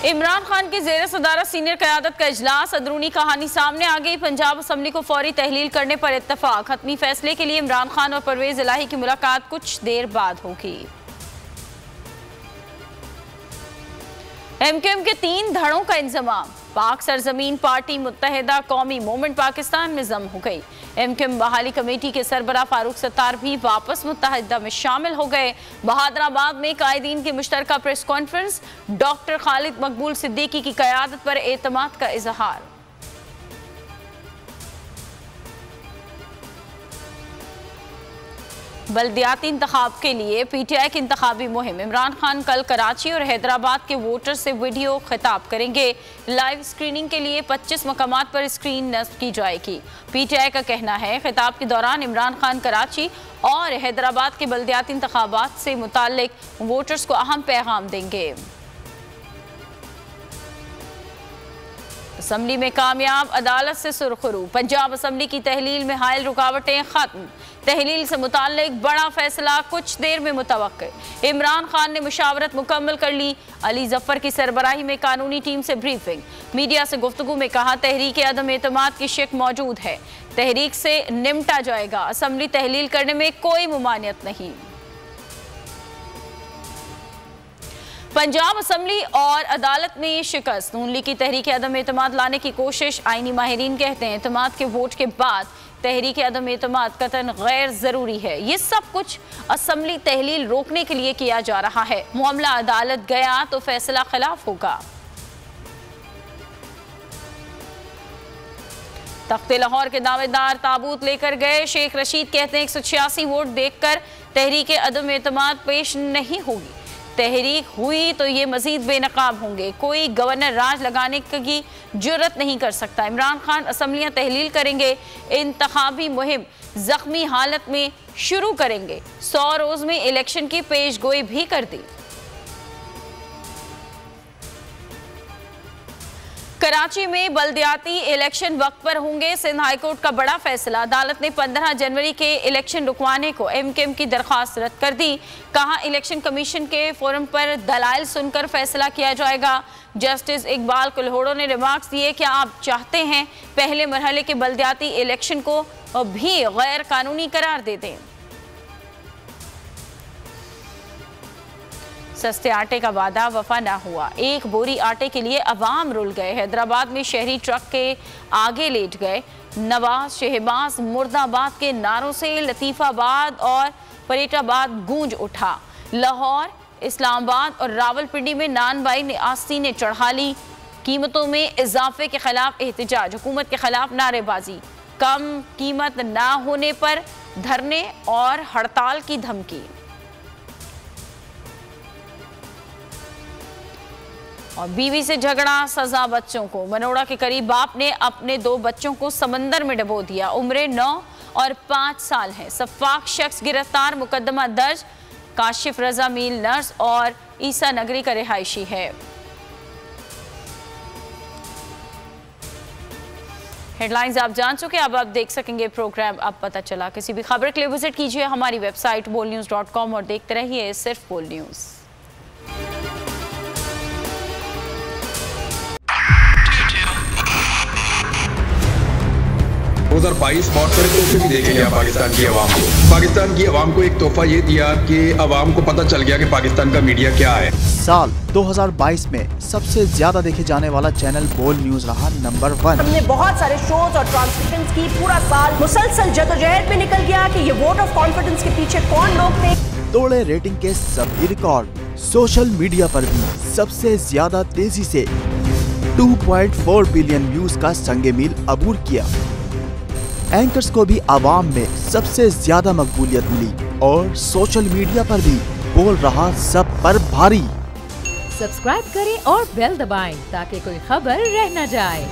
इमरान खान की जेर सदारत सीनियर क़यादत का इजलास, अंदरूनी कहानी सामने आ गई। पंजाब असम्बली को फौरी तहलील करने पर इत्तफाक। हतमी फैसले के लिए इमरान खान और परवेज इलाही की मुलाकात कुछ देर बाद होगी। MQM के 3 धड़ों का इंजमाम। पाक सरजमीन पार्टी मुत्तहिदा कौमी मूवमेंट पाकिस्तान में जम हो गई। MQM बहाली कमेटी के सरबराह फारूक सत्तार भी वापस मुत्तहिदा में शामिल हो गए। बहादुराबाद में कायदीन की मुश्तरका प्रेस कॉन्फ्रेंस, डॉक्टर खालिद मकबूल सिद्दीकी की क़यादत पर एतमाद का इजहार। बल्दियाती इंतखाब के लिए PTI की इंतखाबी मुहिम। इमरान खान कल कराची और हैदराबाद के वोटर से वीडियो खिताब करेंगे। लाइव स्क्रीनिंग के लिए 25 मकामात पर स्क्रीन नस्ब की जाएगी। PTI का कहना है खिताब के दौरान इमरान खान कराची और हैदराबाद के बल्दियाती इंतखाबात से मुताल्लिक वोटर्स को अहम पैगाम देंगे। असम्बली में कामयाब, अदालत से सुरखरू। पंजाब असम्बली की तहलील में हायल रुकावटें खत्म। तहलील से मुताल्लिक बड़ा फैसला कुछ देर में मुतवक्किल। इमरान खान ने मुशावरत मुकम्मल कर ली। अली जफर की सरबराही में कानूनी टीम से ब्रीफिंग। मीडिया से गुफ्तगू में कहा तहरीक अदम एतमाद की शक मौजूद है, तहरीक से निमटा जाएगा। असम्बली तहलील करने में कोई मुमानियत नहीं। पंजाब असम्बली और अदालत में शिकस्त। नून लीग की तहरीक अदम एतमाद लाने की कोशिश। आईनी माहिरीन कहते हैं एतमाद के वोट के बाद तहरीक अदम एतमाद कतन गैर जरूरी है। ये सब कुछ असम्बली तहलील रोकने के लिए किया जा रहा है। मामला अदालत गया तो फैसला खिलाफ होगा। तख्ते लाहौर के दावेदार ताबूत लेकर गए। शेख रशीद कहते हैं 186 वोट देखकर तहरीक अदम एतमाद पेश नहीं होगी। तहरीक हुई तो ये मजीद बेनकाब होंगे। कोई गवर्नर राज लगाने की जुर्रत नहीं कर सकता। इमरान खान असम्बलियां तहलील करेंगे। इंतखाबी मुहिम जख्मी हालत में शुरू करेंगे। 100 रोज में इलेक्शन की पेशगोई भी कर दी। कराची में बल्दियाती इलेक्शन वक्त पर होंगे। सिंध हाईकोर्ट का बड़ा फैसला। अदालत ने 15 जनवरी के इलेक्शन रुकवाने को MQM की दरख्वास्त रद्द कर दी। कहा इलेक्शन कमीशन के फोरम पर दलाइल सुनकर फैसला किया जाएगा। जस्टिस इकबाल कुल्होड़ो ने रिमार्क्स दिए कि आप चाहते हैं पहले मरहले के बल्दियाती इलेक्शन को भी गैर कानूनी करार दे दें। सस्ते आटे का वादा वफा ना हुआ। एक बोरी आटे के लिए अवाम रुल गए। हैदराबाद में शहरी ट्रक के आगे लेट गए। नवाज, शहबाज, मुर्दाबाद के नारों से लतीफाबाद और फरीदाबाद गूंज उठा। लाहौर, इस्लामाबाद और रावलपिंडी में नानबाई ने आस्तीनें चढ़ा ली। कीमतों में इजाफे के खिलाफ एहतजाज, हुकूमत के खिलाफ नारेबाजी। कम कीमत ना होने पर धरने और हड़ताल की धमकी। और बीवी से झगड़ा, सजा बच्चों को। मनोड़ा के करीब बाप ने अपने 2 बच्चों को समंदर में डबो दिया। उम्रें 9 और 5 साल है। सफाक शख्स गिरफ्तार, मुकदमा दर्ज। काशिफ रजा मील नर्स और ईसा नगरी का रिहायशी है। हेडलाइंस आप जान चुके, अब आप देख सकेंगे प्रोग्राम अब पता चला। किसी भी खबर के लिए विजिट कीजिए हमारी वेबसाइट bolnews.com और देखते रहिए सिर्फ बोल न्यूज़। 2022 बहुत सारे तोहफे भी देखे गया पाकिस्तान की आवाम को। पाकिस्तान की आवाम को एक तोहफा ये दिया कि आवाम को पता चल गया कि पाकिस्तान का मीडिया क्या है। साल 2022 में सबसे ज्यादा देखे जाने वाला चैनल बोल न्यूज रहा नंबर 1। हमने बहुत सारे शोज और ट्रांसमिशंस की। पूरा साल मुसलसल जदोजहद में निकल गया कि ये वोट ऑफ कॉन्फिडेंस के पीछे कौन लोग थे। तोड़े रेटिंग के सभी रिकॉर्ड। सोशल मीडिया पर भी सबसे ज्यादा तेजी से 2.4 बिलियन व्यूज का संगे मील अबूर किया। एंकर्स को भी आवाम में सबसे ज्यादा मकबूलियत मिली और सोशल मीडिया पर भी बोल रहा सब पर भारी। सब्सक्राइब करें और बेल दबाएं ताकि कोई खबर रह न जाए।